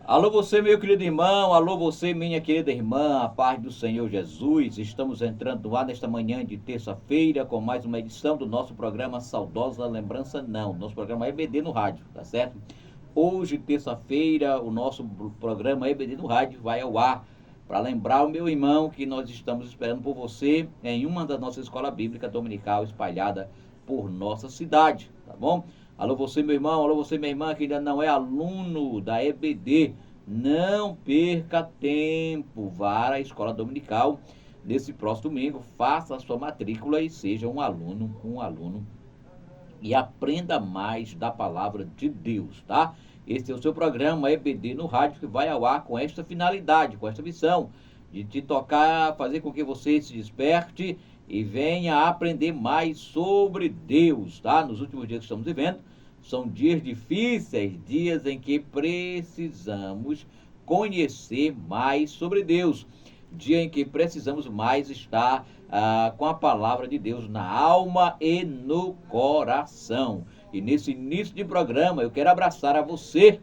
Alô você, meu querido irmão, alô você, minha querida irmã, a paz do Senhor Jesus. Estamos entrando no ar nesta manhã de terça-feira com mais uma edição do nosso programa Saudosa Lembrança Não. Nosso programa EBD no rádio, tá certo? Hoje, terça-feira, o nosso programa EBD no rádio vai ao ar para lembrar o meu irmão que nós estamos esperando por você em uma das nossas escolas bíblicas dominical espalhada por nossa cidade, tá bom? Alô você, meu irmão, alô você, minha irmã, que ainda não é aluno da EBD, não perca tempo, vá à escola dominical nesse próximo domingo, faça a sua matrícula e seja um aluno, e aprenda mais da palavra de Deus, tá? Esse é o seu programa EBD no rádio, que vai ao ar com esta finalidade, com esta missão de te tocar, fazer com que você se desperte e venha aprender mais sobre Deus, tá? Nos últimos dias que estamos vivendo, são dias difíceis, dias em que precisamos conhecer mais sobre Deus, dia em que precisamos mais estar com a palavra de Deus na alma e no coração. E nesse início de programa, eu quero abraçar a você,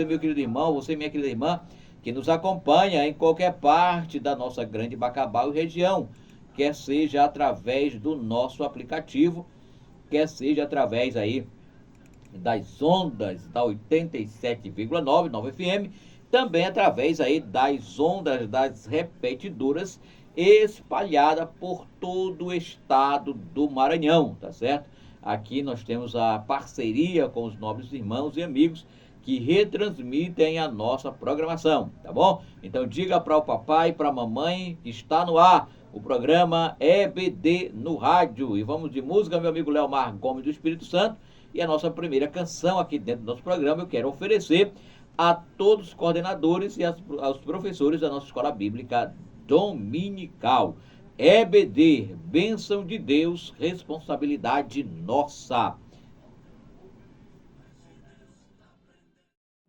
meu querido irmão, você, minha querida irmã, que nos acompanha em qualquer parte da nossa grande Bacabal e região, quer seja através do nosso aplicativo, quer seja através aí das ondas da 87,9 FM, também através aí das ondas das repetidoras espalhada por todo o estado do Maranhão, tá certo? Aqui nós temos a parceria com os nobres irmãos e amigos que retransmitem a nossa programação, tá bom? Então diga para o papai e para a mamãe que está no ar o programa EBD no rádio. E vamos de música, meu amigo Leomar Gomes do Espírito Santo. E a nossa primeira canção aqui dentro do nosso programa eu quero oferecer a todos os coordenadores e aos professores da nossa escola bíblica dominical. EBD, bênção de Deus, responsabilidade nossa.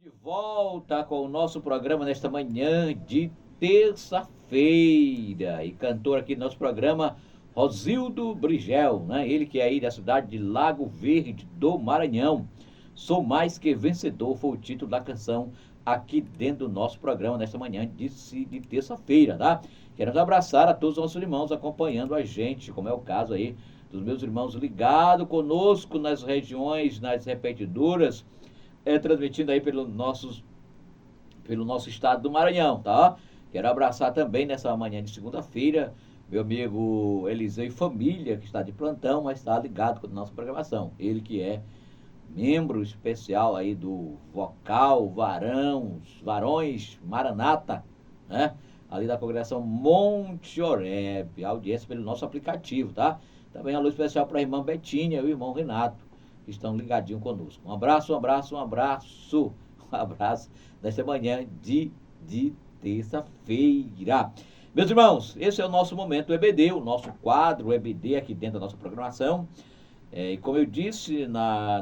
De volta com o nosso programa nesta manhã de terça-feira. E cantor aqui do nosso programa, Rosildo Brigel, né? Ele que é aí da cidade de Lago Verde, do Maranhão. Sou mais que vencedor, foi o título da canção aqui dentro do nosso programa nesta manhã de terça-feira, tá? Queremos abraçar a todos os nossos irmãos acompanhando a gente, como é o caso aí dos meus irmãos ligados conosco nas regiões, nas repetidoras, transmitindo aí pelo nosso estado do Maranhão, tá? Quero abraçar também nessa manhã de segunda-feira meu amigo Eliseu e família, que está de plantão, mas está ligado com a nossa programação. Ele que é membro especial aí do Vocal Varões Maranata, né? Ali da congregação Monte Oreb, audiência pelo nosso aplicativo, tá? Também alô especial para a irmã Betinha e o irmão Renato, que estão ligadinhos conosco. Um abraço nesta manhã de terça-feira. Meus irmãos, esse é o nosso momento EBD, o nosso quadro EBD aqui dentro da nossa programação. E como eu disse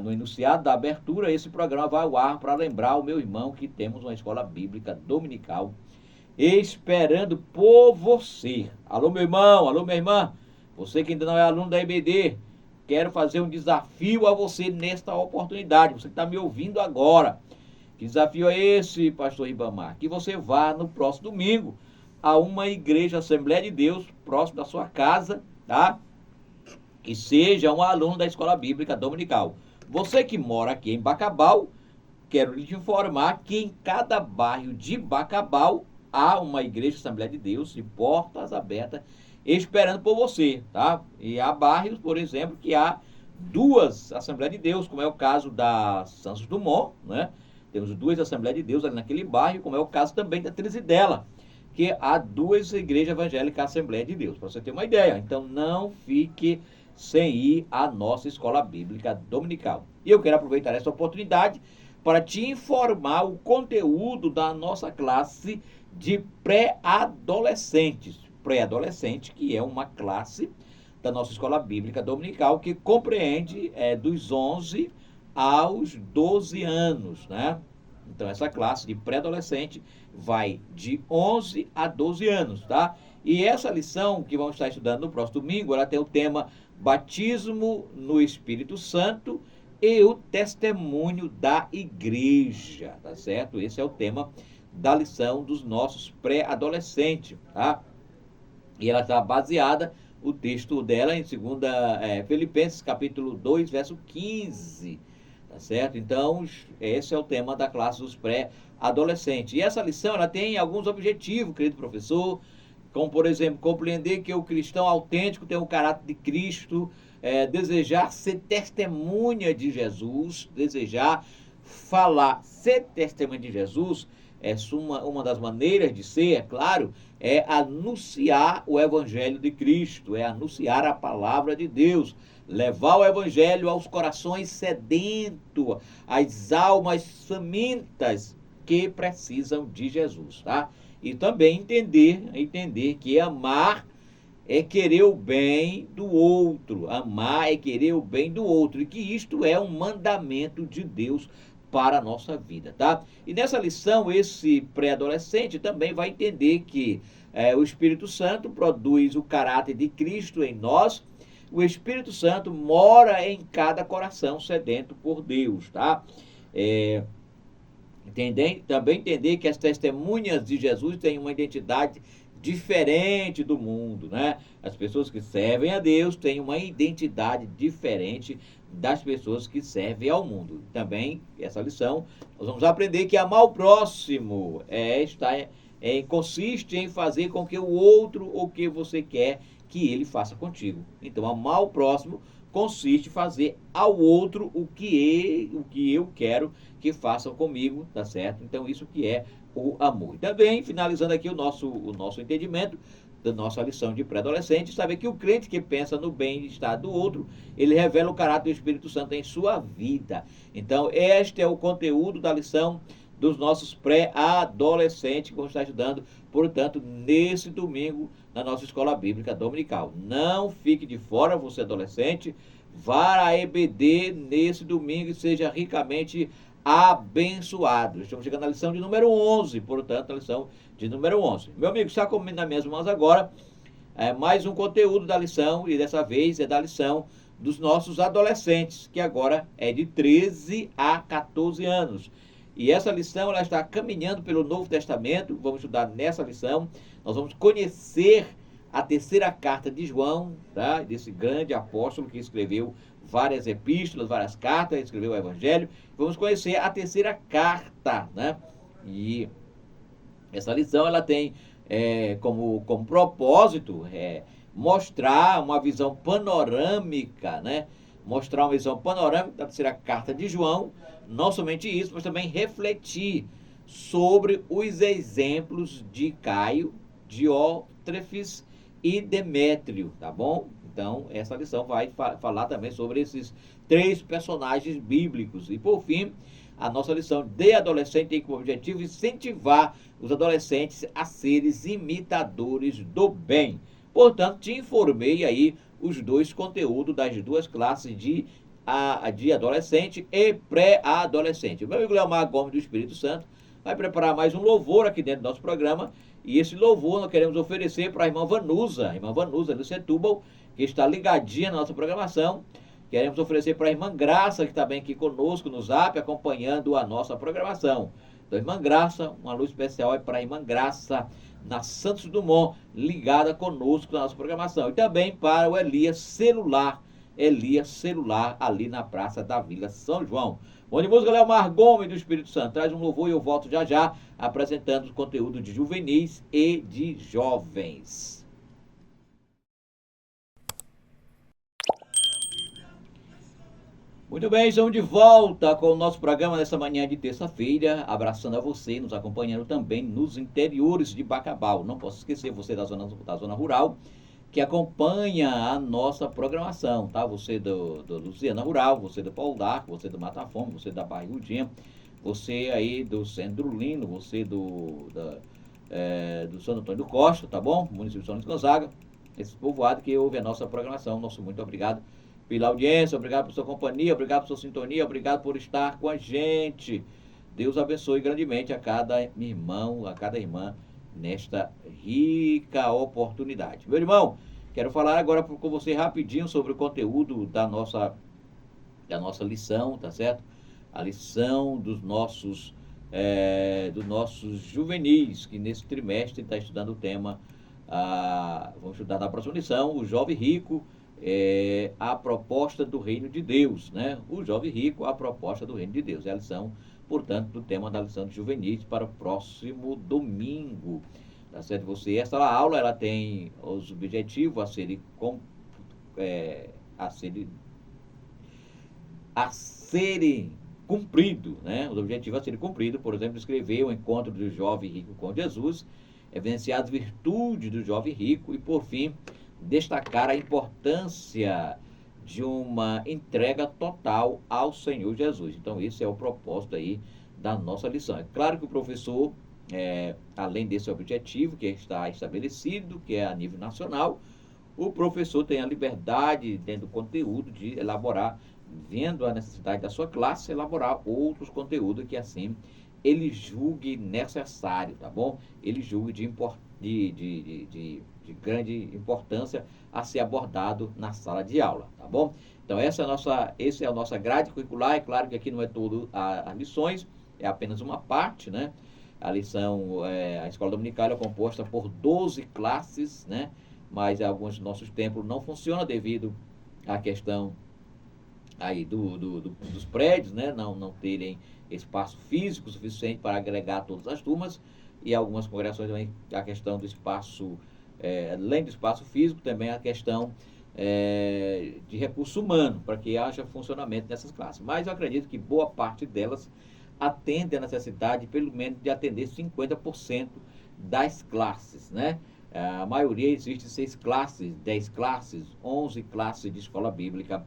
no enunciado da abertura, esse programa vai ao ar para lembrar o meu irmão que temos uma escola bíblica dominical esperando por você. Alô, meu irmão, alô, minha irmã, você que ainda não é aluno da EBD, quero fazer um desafio a você nesta oportunidade. Você que está me ouvindo agora. Que desafio é esse, pastor Ribamar? Que você vá no próximo domingo a uma igreja Assembleia de Deus próximo da sua casa, tá? Que seja um aluno da Escola Bíblica Dominical. Você que mora aqui em Bacabal, quero lhe informar que em cada bairro de Bacabal há uma igreja Assembleia de Deus de portas abertas esperando por você, tá? E há bairros, por exemplo, que há duas Assembleias de Deus, como é o caso da Santos Dumont, né? Temos duas Assembleias de Deus ali naquele bairro, como é o caso também da Trizidela, que há duas igrejas evangélicas Assembleia de Deus, para você ter uma ideia. Então não fique sem ir à nossa escola bíblica dominical. E eu quero aproveitar essa oportunidade para te informar o conteúdo da nossa classe de pré-adolescentes. Pré-adolescente, que é uma classe da nossa escola bíblica dominical que compreende dos 11 aos 12 anos, né? Então essa classe de pré-adolescente vai de 11 a 12 anos, tá? E essa lição que vamos estar estudando no próximo domingo, ela tem o tema Batismo no Espírito Santo e o testemunho da igreja, tá certo? Esse é o tema da lição dos nossos pré-adolescentes, tá? E ela está baseada, o texto dela em 2 Filipenses, capítulo 2, verso 15, tá certo? Então, esse é o tema da classe dos pré-adolescentes. E essa lição, ela tem alguns objetivos, querido professor, como, por exemplo, compreender que o cristão autêntico tem o caráter de Cristo, desejar ser testemunha de Jesus, desejar falar, ser testemunha de Jesus, uma das maneiras de ser, é claro, é anunciar o evangelho de Cristo, é anunciar a palavra de Deus, levar o evangelho aos corações sedentos, às almas famintas que precisam de Jesus, tá? E também entender que amar é querer o bem do outro. Amar é querer o bem do outro. E que isto é um mandamento de Deus para a nossa vida, tá? E nessa lição, esse pré-adolescente também vai entender que o Espírito Santo produz o caráter de Cristo em nós. O Espírito Santo mora em cada coração sedento por Deus, tá? Também entender que as testemunhas de Jesus têm uma identidade diferente do mundo, né? As pessoas que servem a Deus têm uma identidade diferente das pessoas que servem ao mundo. Também, essa lição, nós vamos aprender que amar o próximo consiste em fazer com que o outro o que você quer que ele faça contigo. Então, amar o próximo consiste em fazer ao outro o que eu quero que façam comigo, tá certo? Então, isso que é o amor. Também, finalizando aqui o nosso entendimento da nossa lição de pré-adolescente, saber que o crente que pensa no bem-estar do outro, ele revela o caráter do Espírito Santo em sua vida. Então, este é o conteúdo da lição dos nossos pré-adolescentes que vão estar estudando, portanto, nesse domingo, na nossa escola bíblica dominical. Não fique de fora, você adolescente, vá à EBD nesse domingo e seja ricamente abençoado. Estamos chegando à lição de número 11, portanto, a lição de número 11. Meu amigo, está comigo nas minhas mãos agora mais um conteúdo da lição, e dessa vez é da lição dos nossos adolescentes, que agora é de 13 a 14 anos. E essa lição, ela está caminhando pelo Novo Testamento. Vamos estudar nessa lição. Nós vamos conhecer a terceira carta de João, tá? Desse grande apóstolo que escreveu várias epístolas, várias cartas, escreveu o Evangelho. Vamos conhecer a terceira carta, né? E essa lição, ela tem como propósito mostrar uma visão panorâmica, né? Mostrar uma visão panorâmica da terceira carta de João. Não somente isso, mas também refletir sobre os exemplos de Caio, Diótrefes e Demétrio, tá bom? Então, essa lição vai falar também sobre esses 3 personagens bíblicos. E, por fim, a nossa lição de adolescente tem como objetivo incentivar os adolescentes a serem imitadores do bem. Portanto, te informei aí os 2 conteúdos das 2 classes de adolescente e pré-adolescente. O meu amigo Leomar Gomes do Espírito Santo vai preparar mais um louvor aqui dentro do nosso programa. E esse louvor nós queremos oferecer para a irmã Vanusa do Setúbal, que está ligadinha na nossa programação. Queremos oferecer para a irmã Graça, que está bem aqui conosco no Zap, acompanhando a nossa programação. Então, irmã Graça, uma luz especial é para a irmã Graça, na Santos Dumont, ligada conosco na nossa programação. E também para o Elias Celular, ali na Praça da Vila São João. Bom de música, Leomar Gomes do Espírito Santo. Traz um louvor e eu volto já já, apresentando o conteúdo de juvenis e de jovens. Muito bem, estamos de volta com o nosso programa nessa manhã de terça-feira, abraçando a você, nos acompanhando também nos interiores de Bacabal. Não posso esquecer você da zona rural, que acompanha a nossa programação, tá? Você do Luciana Rural, você do Pau d'Arco, você do Mata Fome, você da Barrigudinha, você aí do Centro Lino, você do Santo Antônio do Costa, tá bom? Município de São Luís Gonzaga, esse povoado que ouve a nossa programação. Nosso muito obrigado pela audiência, obrigado por sua companhia, obrigado por sua sintonia, obrigado por estar com a gente. Deus abençoe grandemente a cada irmão, a cada irmã nesta rica oportunidade. Meu irmão, quero falar agora com você rapidinho sobre o conteúdo da nossa da nossa lição, tá certo? A lição dos nossos juvenis, que nesse trimestre está estudando o tema, vamos estudar na próxima lição, o jovem rico, a proposta do reino de Deus, né? O jovem rico, a proposta do reino de Deus. É a lição, portanto, do tema da lição de juvenis para o próximo domingo. Tá certo? Essa aula, ela tem os objetivos a serem cumpridos, né? Os objetivos a serem cumpridos, por exemplo, escrever o encontro do jovem rico com Jesus, evidenciar as virtudes do jovem rico e, por fim, destacar a importância de uma entrega total ao Senhor Jesus. Então, esse é o propósito aí da nossa lição. É claro que o professor, além desse objetivo que está estabelecido, que é a nível nacional, o professor tem a liberdade, dentro do conteúdo, de elaborar, vendo a necessidade da sua classe, elaborar outros conteúdos que assim ele julgue necessário, tá bom? Ele julgue de grande importância a ser abordado na sala de aula, tá bom? Então essa é a nossa grade curricular. É claro que aqui não é tudo as lições, é apenas uma parte, né? A lição, a escola dominical é composta por 12 classes, né? Mas alguns dos nossos templos não funcionam devido à questão aí dos prédios, né? Não terem espaço físico suficiente para agregar todas as turmas, e algumas congregações também a questão do espaço, além do espaço físico, também a questão de recurso humano, para que haja funcionamento dessas classes. Mas eu acredito que boa parte delas atende à necessidade, pelo menos, de atender 50% das classes, né? A maioria existe 6 classes, 10 classes, 11 classes de escola bíblica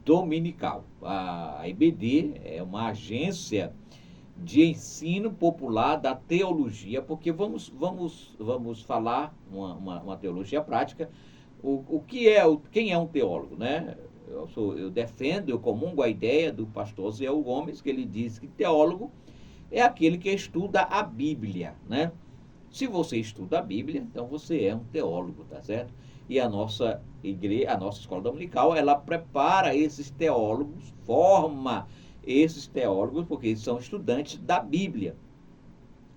dominical. A EBD é uma agência de ensino popular da teologia, porque vamos falar uma teologia prática. Quem é um teólogo, né? Eu defendo, eu comungo a ideia do pastor Zéu Gomes, que ele diz que teólogo é aquele que estuda a Bíblia, né? Se você estuda a Bíblia, então você é um teólogo, tá certo? E a nossa igreja, a nossa escola dominical, ela prepara esses teólogos, forma esses teólogos, porque eles são estudantes da Bíblia.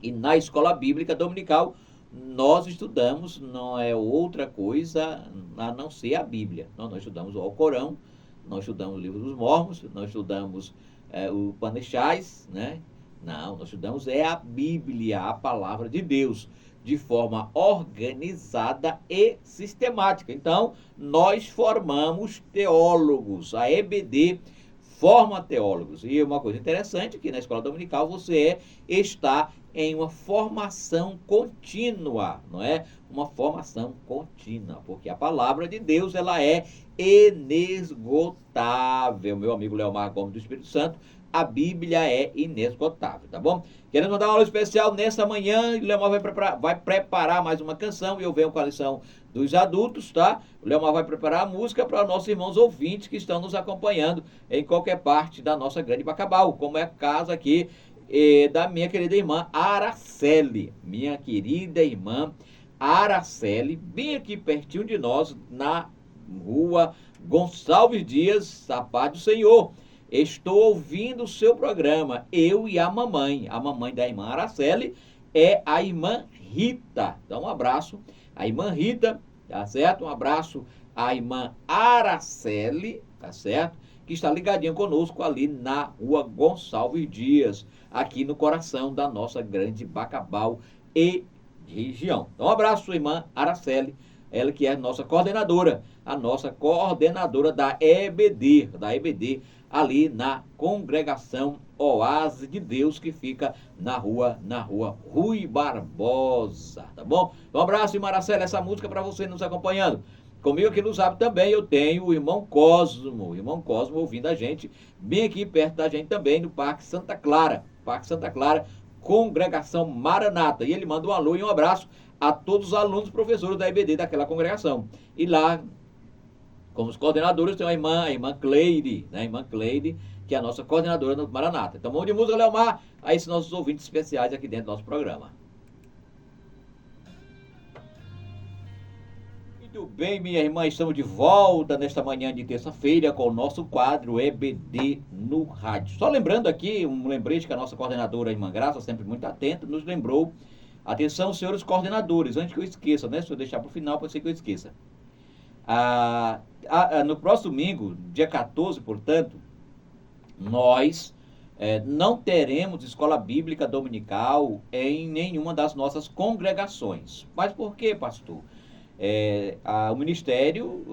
E na escola bíblica dominical, nós estudamos, não é outra coisa a não ser a Bíblia. Nós estudamos o Alcorão, nós estudamos o livro dos Mormons, nós estudamos o Panechais, né? Não, nós estudamos a Bíblia, a palavra de Deus, de forma organizada e sistemática. Então, nós formamos teólogos. A EBD forma teólogos. E uma coisa interessante é que na escola dominical você está em uma formação contínua, não é? Uma formação contínua, porque a palavra de Deus, ela é inesgotável. Meu amigo Leomar Gomes do Espírito Santo, a Bíblia é inesgotável, tá bom? Querendo mandar uma aula especial nessa manhã, o Leomar vai preparar mais uma canção, e eu venho com a lição dos adultos, tá? O Leomar vai preparar a música para nossos irmãos ouvintes que estão nos acompanhando em qualquer parte da nossa grande Bacabal, como é o caso aqui da minha querida irmã Araceli. Minha querida irmã Araceli, bem aqui pertinho de nós, na rua Gonçalves Dias, a paz do Senhor. Estou ouvindo o seu programa, eu e a mamãe. A mamãe da irmã Araceli é a irmã Rita. Então, um abraço à irmã Rita, tá certo? Um abraço à irmã Araceli, tá certo? Que está ligadinha conosco ali na rua Gonçalves Dias, aqui no coração da nossa grande Bacabal e região. Então, um abraço, irmã Araceli, ela que é a nossa coordenadora da EBD, ali na congregação Oásis de Deus, que fica na rua Rui Barbosa, tá bom? Um abraço, irmã Araceli, essa música para você nos acompanhando. Comigo aqui no Zap também eu tenho o irmão Cosmo ouvindo a gente, bem aqui perto da gente também, no Parque Santa Clara, congregação Maranata. E ele manda um alô e um abraço a todos os alunos e professores da EBD daquela congregação. E lá, como os coordenadores, tem a irmã Cleide, né? A irmã Cleide, que é a nossa coordenadora do Maranata. Então, mão de música, Leomar, a esses nossos ouvintes especiais aqui dentro do nosso programa. Muito bem, minha irmã, estamos de volta nesta manhã de terça-feira com o nosso quadro EBD no rádio. Só lembrando aqui, um lembrete que a nossa coordenadora, a irmã Graça, sempre muito atenta, nos lembrou. Atenção, senhores coordenadores, antes que eu esqueça, né? Se eu deixar para o final, pode ser que eu esqueça. No próximo domingo, dia 14, portanto, nós não teremos escola bíblica dominical em nenhuma das nossas congregações. Mas por quê, pastor? O Ministério,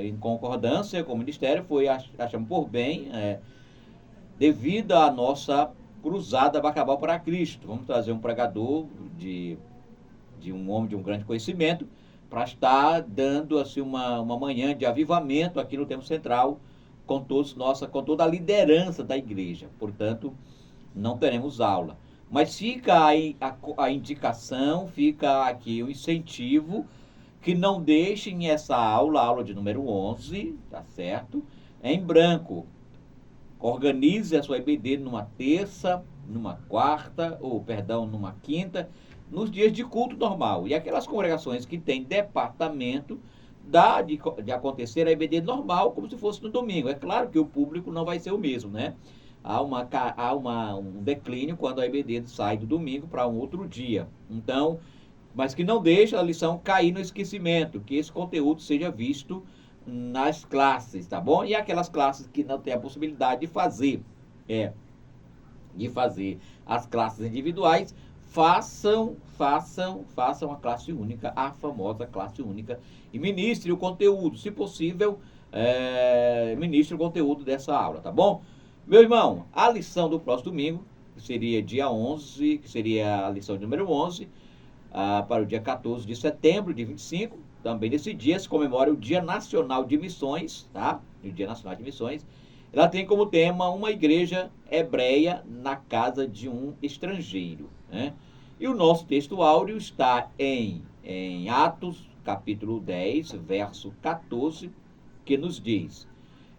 em concordância com o Ministério, achamos por bem, devido à nossa cruzada Bacabal para Cristo. Vamos trazer um pregador de um homem de um grande conhecimento para estar dando assim, uma manhã de avivamento aqui no Templo Central com toda a liderança da igreja. Portanto, não teremos aula. Mas fica aí a indicação, fica aqui o incentivo que não deixem essa aula, a aula de número 11, tá certo? Em branco. Organize a sua EBD numa terça, numa quarta, numa quinta, nos dias de culto normal. E aquelas congregações que têm departamento, dá de acontecer a EBD normal, como se fosse no domingo. É claro que o público não vai ser o mesmo, né? Há um declínio quando a EBD sai do domingo para um outro dia. Então, mas que não deixe a lição cair no esquecimento, que esse conteúdo seja visto nas classes, tá bom? E aquelas classes que não têm a possibilidade de fazer as classes individuais, façam a classe única, a famosa classe única, e ministre o conteúdo, se possível, ministre o conteúdo dessa aula, tá bom? Meu irmão, a lição do próximo domingo, que seria dia 11, que seria a lição número 11, para o dia 14 de setembro de 25, também nesse dia se comemora o Dia Nacional de Missões, tá? O Dia Nacional de Missões. Ela tem como tema uma igreja hebreia na casa de um estrangeiro, né? E o nosso texto áureo está em Atos, capítulo 10, verso 14, que nos diz: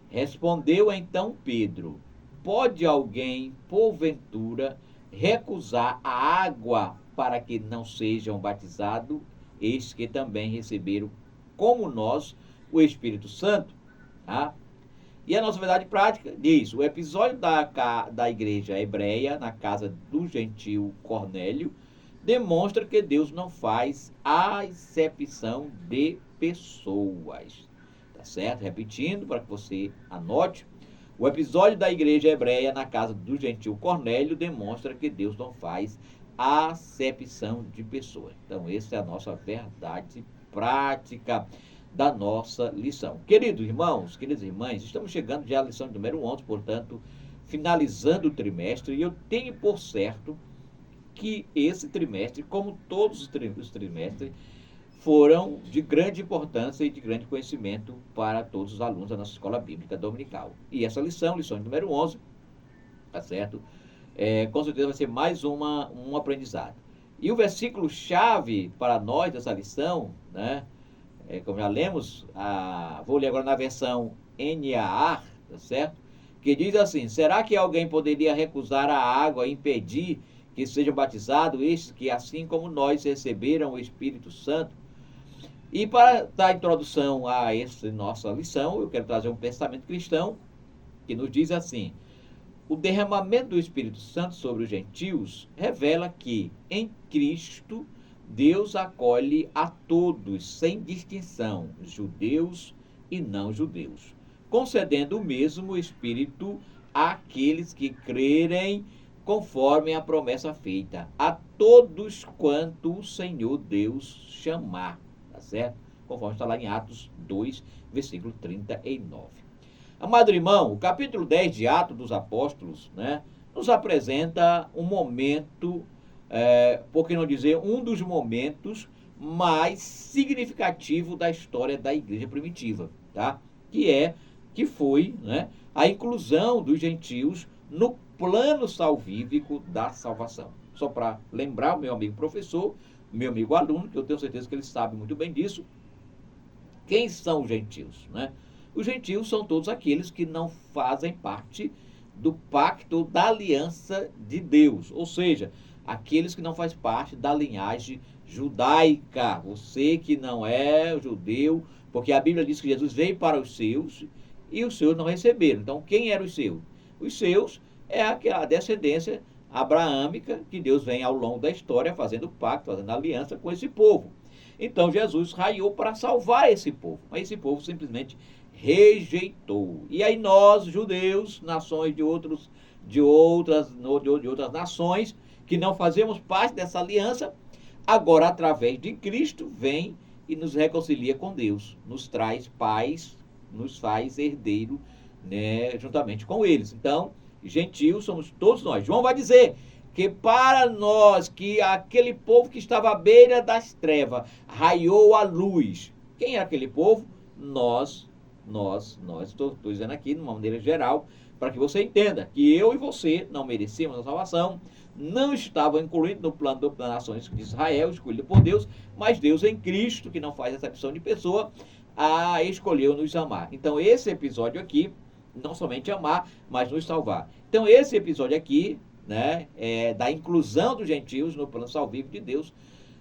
Respondeu então Pedro: Pode alguém, porventura, recusar a água para que não sejam batizados, estes que também receberam, como nós, o Espírito Santo? Tá? E a nossa verdade prática diz: o episódio da igreja hebreia na casa do gentil Cornélio demonstra que Deus não faz acepção de pessoas. Tá certo? Repetindo para que você anote: o episódio da igreja hebreia na casa do gentil Cornélio demonstra que Deus não faz acepção de pessoas. Então, essa é a nossa verdade prática da nossa lição. Queridos irmãos, queridas irmãs, estamos chegando já à lição número 11, portanto, finalizando o trimestre, e eu tenho por certo que esse trimestre, como todos os trimestres, foram de grande importância e de grande conhecimento para todos os alunos da nossa escola bíblica dominical. E essa lição número 11, tá certo? Com certeza vai ser mais um aprendizado. E o versículo-chave para nós dessa lição, né? Como já lemos, vou ler agora na versão NAA, tá certo? Que diz assim: será que alguém poderia recusar a água e impedir que sejam batizados estes que, assim como nós, receberam o Espírito Santo? E para dar introdução a essa nossa lição, eu quero trazer um pensamento cristão que nos diz assim: o derramamento do Espírito Santo sobre os gentios revela que, em Cristo, Deus acolhe a todos, sem distinção, judeus e não judeus, concedendo o mesmo Espírito àqueles que crerem, conforme a promessa feita, a todos quanto o Senhor Deus chamar, tá certo? Conforme está lá em Atos 2, versículo 39. Amado irmão, o capítulo 10 de Atos dos Apóstolos, né, nos apresenta um momento, por que não dizer, um dos momentos mais significativos da história da igreja primitiva, tá? Que foi, né, a inclusão dos gentios no plano salvífico da salvação. Só para lembrar o meu amigo professor, meu amigo aluno, que eu tenho certeza que ele sabe muito bem disso, quem são os gentios, né? Os gentios são todos aqueles que não fazem parte do pacto da aliança de Deus, ou seja, aqueles que não fazem parte da linhagem judaica. Você que não é judeu, porque a Bíblia diz que Jesus veio para os seus e os seus não receberam. Então, quem eram os seus? Os seus é a descendência abraâmica que Deus vem ao longo da história fazendo pacto, fazendo aliança com esse povo. Então, Jesus raiou para salvar esse povo, mas esse povo simplesmente rejeitou. E aí nós, judeus, nações de outras nações, que não fazemos parte dessa aliança, agora através de Cristo vem e nos reconcilia com Deus, nos traz paz, nos faz herdeiro, né, juntamente com eles. Então, gentios somos todos nós. João vai dizer que para nós, que aquele povo que estava à beira das trevas, raiou a luz. Quem é aquele povo? Nós, estou dizendo aqui de uma maneira geral, para que você entenda que eu e você não merecíamos a salvação, não estavam incluídos no plano das nações de Israel, escolhido por Deus, mas Deus em Cristo, que não faz acepção de pessoa, escolheu nos amar. Então esse episódio aqui, não somente amar, mas nos salvar. Então esse episódio aqui, né, é da inclusão dos gentios no plano salvífico de Deus,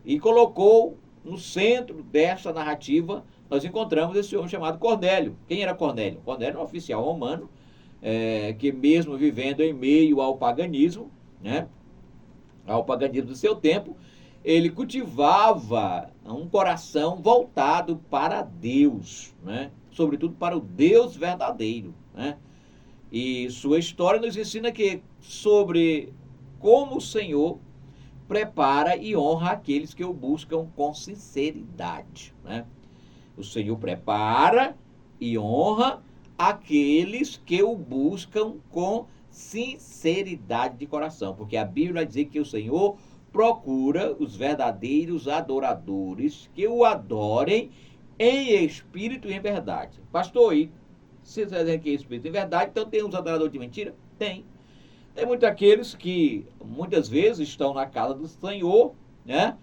e colocou no centro dessa narrativa, nós encontramos esse homem chamado Cornélio. Quem era Cornélio? Cornélio era um oficial romano, que mesmo vivendo em meio ao paganismo, né, ao paganismo do seu tempo, ele cultivava um coração voltado para Deus, né, sobretudo para o Deus verdadeiro, né. E sua história nos ensina que sobre como o Senhor prepara e honra aqueles que o buscam com sinceridade, né? O Senhor prepara e honra aqueles que o buscam com sinceridade de coração, porque a Bíblia vai dizer que o Senhor procura os verdadeiros adoradores que o adorem em espírito e em verdade. Pastor, e se você dizer que é espírito e verdade, então tem uns adoradores de mentira? Tem. Tem muitos aqueles que muitas vezes estão na casa do Senhor, né?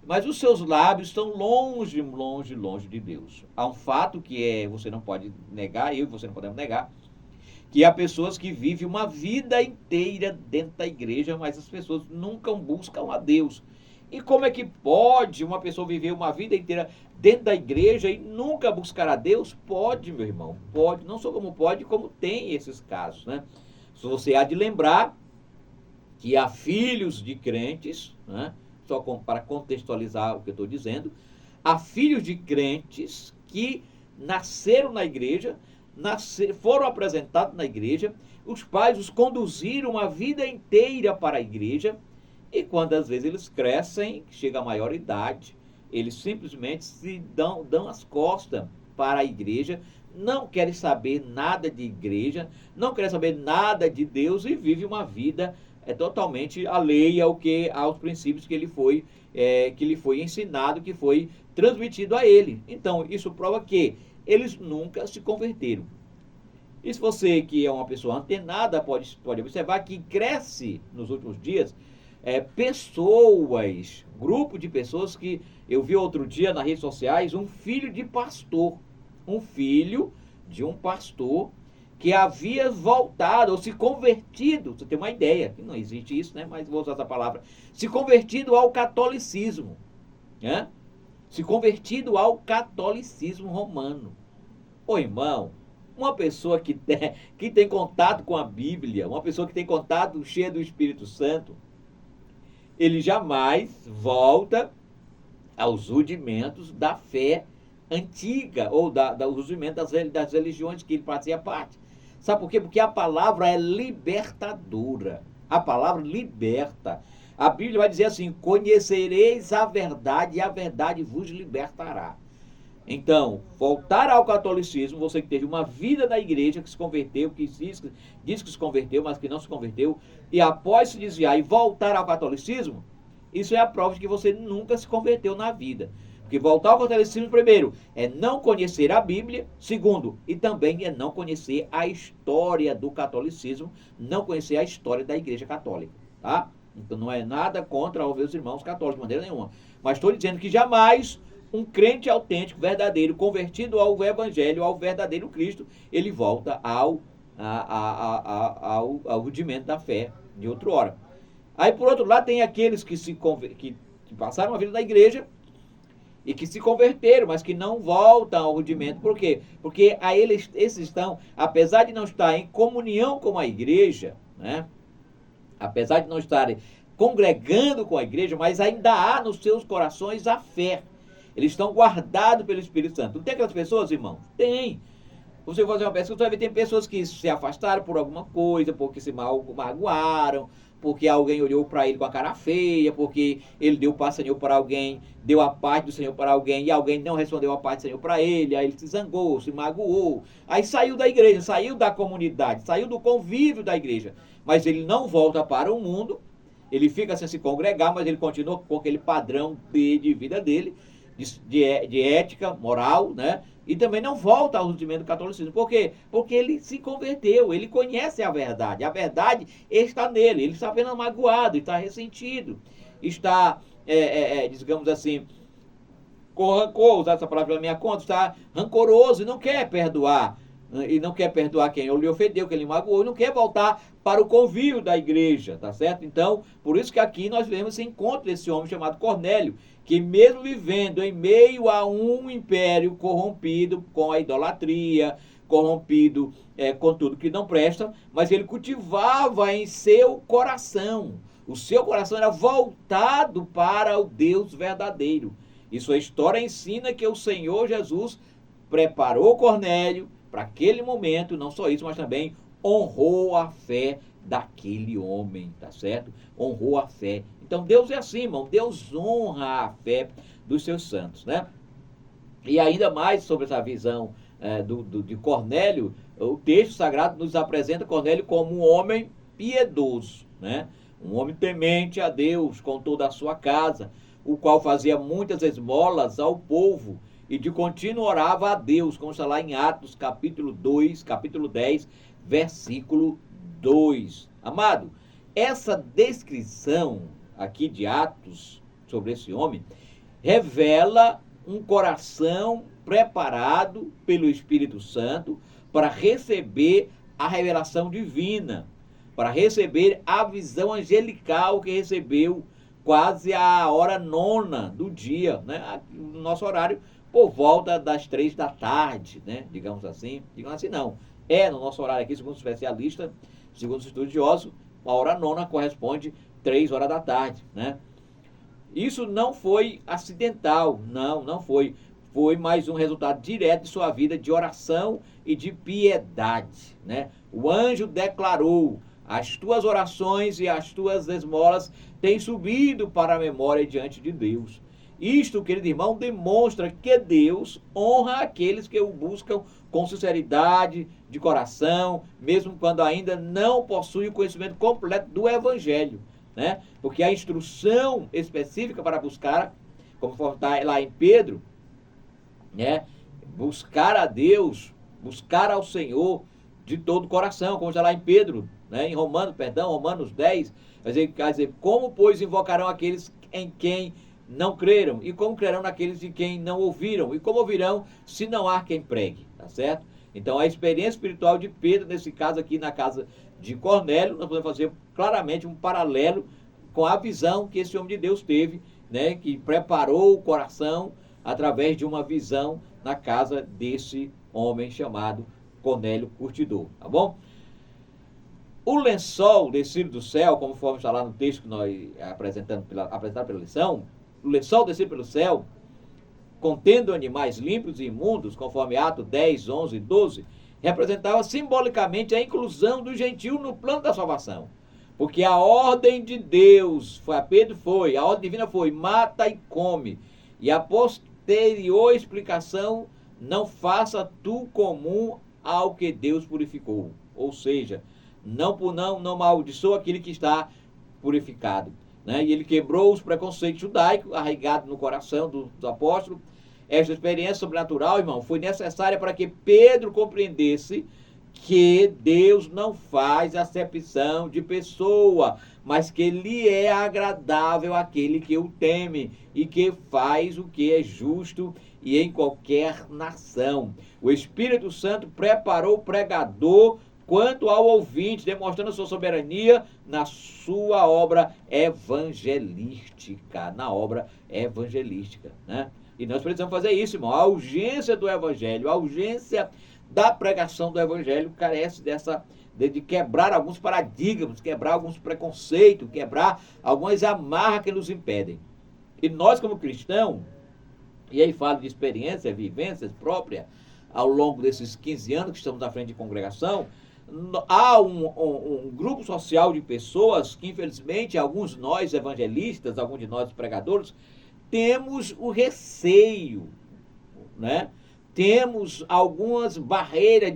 Mas os seus lábios estão longe, longe, longe de Deus. Há um fato que você não pode negar, eu e você não podemos negar, que há pessoas que vivem uma vida inteira dentro da igreja, mas as pessoas nunca buscam a Deus. E como é que pode uma pessoa viver uma vida inteira dentro da igreja e nunca buscar a Deus? Pode, meu irmão, pode. Não só como pode, como tem esses casos, né? Se você há de lembrar que há filhos de crentes, né? Só para contextualizar o que eu estou dizendo, há filhos de crentes que nasceram na igreja, foram apresentados na igreja, os pais os conduziram a vida inteira para a igreja, e quando às vezes eles crescem, chega a maior idade, eles simplesmente se dão as costas para a igreja, não querem saber nada de igreja, não querem saber nada de Deus e vivem uma vida totalmente alheia aos princípios que lhe foi ensinado, que foi transmitido a ele. Então, isso prova que eles nunca se converteram. E se você que é uma pessoa antenada pode observar que cresce nos últimos dias grupo de pessoas que eu vi outro dia nas redes sociais, um filho de um pastor que havia voltado ou se convertido, você tem uma ideia, que não existe isso, né? Mas vou usar essa palavra, se convertido ao catolicismo, né? Se convertido ao catolicismo romano. Ô irmão, uma pessoa que tem contato com a Bíblia, uma pessoa que tem contato cheia do Espírito Santo, ele jamais volta aos rudimentos da fé antiga, ou dos rudimentos das religiões que ele fazia parte. Sabe por quê? Porque a palavra é libertadora. A palavra liberta. A Bíblia vai dizer assim: conhecereis a verdade e a verdade vos libertará. Então, voltar ao catolicismo, você que teve uma vida na igreja, que se converteu, que diz que se converteu, mas que não se converteu, e após se desviar e voltar ao catolicismo, isso é a prova de que você nunca se converteu na vida. Porque voltar ao catolicismo, primeiro, é não conhecer a Bíblia, segundo, e também é não conhecer a história do catolicismo, não conhecer a história da Igreja Católica, tá? Então não é nada contra os meus irmãos católicos, de maneira nenhuma. Mas estou dizendo que jamais um crente autêntico, verdadeiro, convertido ao Evangelho, ao verdadeiro Cristo, ele volta ao rudimento da fé de outrora. Aí, por outro lado, tem aqueles que passaram a vida na igreja e que se converteram, mas que não voltam ao rudimento. Por quê? Porque aí esses estão, apesar de não estar em comunhão com a igreja, né? Apesar de não estarem congregando com a igreja, mas ainda há nos seus corações a fé. Eles estão guardados pelo Espírito Santo. Não tem aquelas pessoas, irmão? Tem. Você vai fazer uma pesquisa, você vai ver, tem pessoas que se afastaram por alguma coisa, porque se magoaram, porque alguém olhou para ele com a cara feia, porque ele deu paz do Senhor para alguém, deu a paz do Senhor para alguém, e alguém não respondeu a paz do Senhor para ele, aí ele se zangou, se magoou, aí saiu da igreja, saiu da comunidade, saiu do convívio da igreja, mas ele não volta para o mundo, ele fica sem se congregar, mas ele continua com aquele padrão de vida dele, de ética, moral, né? E também não volta ao rudimento do catolicismo. Por quê? Porque ele se converteu, ele conhece a verdade está nele, ele está apenas magoado, está ressentido, está, digamos assim, com rancor, usar essa palavra pela minha conta, está rancoroso e não quer perdoar. E não quer perdoar quem lhe ofendeu, quem lhe magoou, e não quer voltar para o convívio da igreja, tá certo? Então, por isso que aqui nós vemos esse encontro desse homem chamado Cornélio, que mesmo vivendo em meio a um império corrompido com a idolatria, corrompido com tudo que não presta, mas ele cultivava em seu coração. O seu coração era voltado para o Deus verdadeiro. E sua história ensina que o Senhor Jesus preparou Cornélio para aquele momento, não só isso, mas também honrou a fé daquele homem, tá certo? Honrou a fé. Então Deus é assim, irmão, Deus honra a fé dos seus santos, né? E ainda mais sobre essa visão de Cornélio, o texto sagrado nos apresenta Cornélio como um homem piedoso, né? Um homem temente a Deus com toda a sua casa, o qual fazia muitas esmolas ao povo e de contínuo orava a Deus, como está lá em Atos capítulo 2, capítulo 10, versículo 2. Amado, essa descrição aqui de Atos sobre esse homem revela um coração preparado pelo Espírito Santo para receber a revelação divina, para receber a visão angelical que recebeu quase a hora 9 do dia, né? No nosso horário, por volta das 3 da tarde, né? Digamos assim não. No nosso horário aqui, segundo os especialistas, segundo os estudiosos, a hora 9 corresponde 3 horas da tarde, né? Isso não foi acidental, não foi. Foi mais um resultado direto de sua vida de oração e de piedade, né? O anjo declarou: as tuas orações e as tuas esmolas têm subido para a memória diante de Deus. Isto, querido irmão, demonstra que Deus honra aqueles que o buscam com sinceridade de coração, mesmo quando ainda não possuem o conhecimento completo do Evangelho, né? Porque a instrução específica para buscar, como está lá em Pedro, né? Buscar a Deus, buscar ao Senhor de todo o coração, como está lá em Pedro, né? Em Romanos 10, vai dizer, como, pois, invocarão aqueles em quem não creram? E como crerão naqueles de quem não ouviram? E como ouvirão se não há quem pregue? Tá certo? Então, a experiência espiritual de Pedro, nesse caso aqui, na casa de Cornélio, nós podemos fazer claramente um paralelo com a visão que esse homem de Deus teve, né? Que preparou o coração através de uma visão na casa desse homem chamado Cornélio Curtidor, tá bom? O lençol descido do céu, conforme está lá no texto que nós apresentado pela lição, o lençol descido pelo céu, contendo animais limpos e imundos, conforme Atos 10, 11 e 12, representava simbolicamente a inclusão do gentio no plano da salvação. Porque a ordem de Deus, a ordem divina foi, mata e come. E a posterior explicação, não faça tu comum ao que Deus purificou. Ou seja, não amaldiçoa aquele que está purificado, né? E ele quebrou os preconceitos judaicos arraigados no coração dos apóstolos. Esta experiência sobrenatural, irmão, foi necessária para que Pedro compreendesse que Deus não faz acepção de pessoa, mas que lhe é agradável aquele que o teme e que faz o que é justo e em qualquer nação. O Espírito Santo preparou o pregador quanto ao ouvinte, demonstrando sua soberania na sua obra evangelística, né? E nós precisamos fazer isso, irmão. A urgência do evangelho, a urgência da pregação do evangelho carece de quebrar alguns paradigmas, quebrar alguns preconceitos, quebrar algumas amarras que nos impedem. E nós, como cristãos, e aí falo de experiência, vivências próprias, ao longo desses 15 anos que estamos na frente de congregação, há um grupo social de pessoas que, infelizmente, alguns de nós evangelistas, alguns de nós pregadores, temos o receio, né? Temos algumas barreiras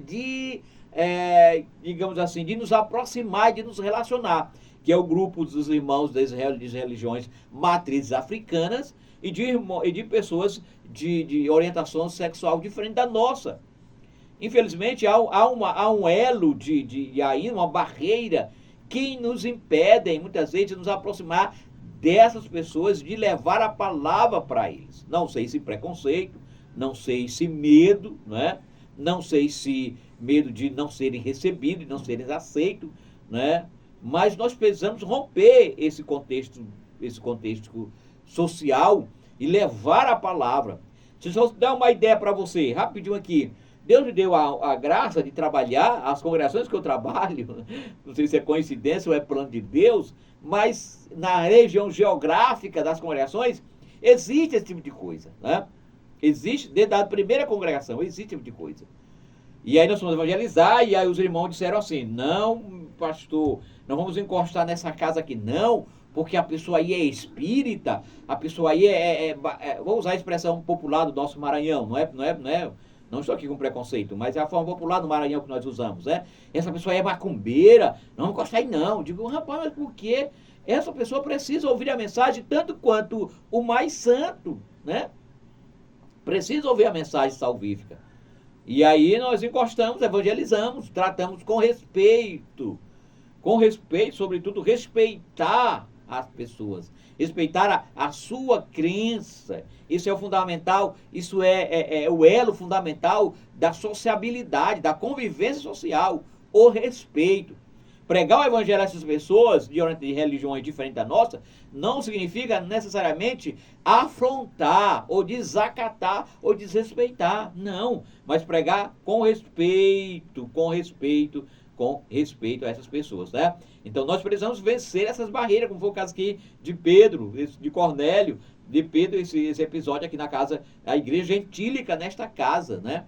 digamos assim, de nos aproximar, de nos relacionar, que é o grupo dos irmãos das religiões matrizes africanas e de pessoas de orientação sexual diferente da nossa. Infelizmente, há um elo aí uma barreira que nos impede, muitas vezes, de nos aproximar dessas pessoas, de levar a palavra para eles. Não sei se preconceito, não sei se medo, né? Não sei se medo de não serem recebidos, de não serem aceitos, né? Mas nós precisamos romper esse contexto social e levar a palavra. Deixa eu dar uma ideia para você, rapidinho aqui. Deus me deu a graça de trabalhar, as congregações que eu trabalho, não sei se é coincidência ou é plano de Deus, mas na região geográfica das congregações, existe esse tipo de coisa, né? Existe, desde a primeira congregação, existe esse tipo de coisa. E aí nós fomos evangelizar, e aí os irmãos disseram assim, não, pastor, não vamos encostar nessa casa aqui não, porque a pessoa aí é espírita, a pessoa aí vou usar a expressão popular do nosso Maranhão, não estou aqui com preconceito, mas é a forma popular do Maranhão que nós usamos, né? Essa pessoa aí é macumbeira, não vamos encostar aí não. Digo, rapaz, mas por quê? Essa pessoa precisa ouvir a mensagem tanto quanto o mais santo, né? Precisa ouvir a mensagem salvífica. E aí nós encostamos, evangelizamos, tratamos com respeito, sobretudo respeitar as pessoas, respeitar a sua crença. Isso é o fundamental, isso é o elo fundamental da sociabilidade, da convivência social, o respeito. Pregar o evangelho a essas pessoas de religiões diferentes da nossa não significa necessariamente afrontar, ou desacatar, ou desrespeitar. Não, mas pregar com respeito a essas pessoas, né? Então nós precisamos vencer essas barreiras, como foi o caso aqui de Pedro, de Cornélio, de Pedro, esse episódio aqui na casa, a igreja gentílica nesta casa, né?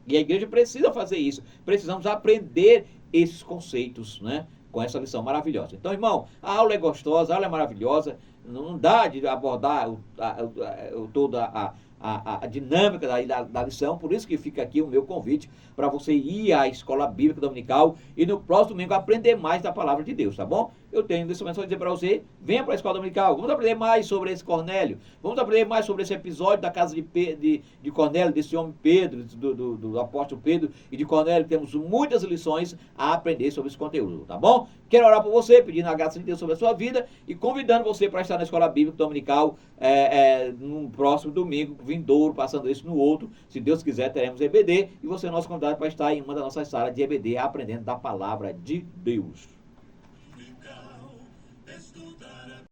E a igreja precisa fazer isso. Precisamos aprender esses conceitos, né? Com essa lição maravilhosa. Então, irmão, a aula é gostosa, a aula é maravilhosa, não dá de abordar toda a dinâmica da lição, por isso que fica aqui o meu convite para você ir à Escola Bíblica Dominical e no próximo domingo aprender mais da Palavra de Deus, tá bom? Eu tenho nesse momento só dizer para você, venha para a Escola Dominical, vamos aprender mais sobre esse Cornélio, vamos aprender mais sobre esse episódio da casa de Cornélio, desse homem Pedro, do apóstolo Pedro e de Cornélio. Temos muitas lições a aprender sobre esse conteúdo, tá bom? Quero orar por você, pedindo a graça de Deus sobre a sua vida e convidando você para estar na Escola Bíblica Dominical no próximo domingo, vindouro, passando isso no outro. Se Deus quiser, teremos EBD e você é nosso convidado para estar em uma das nossas salas de EBD aprendendo da Palavra de Deus.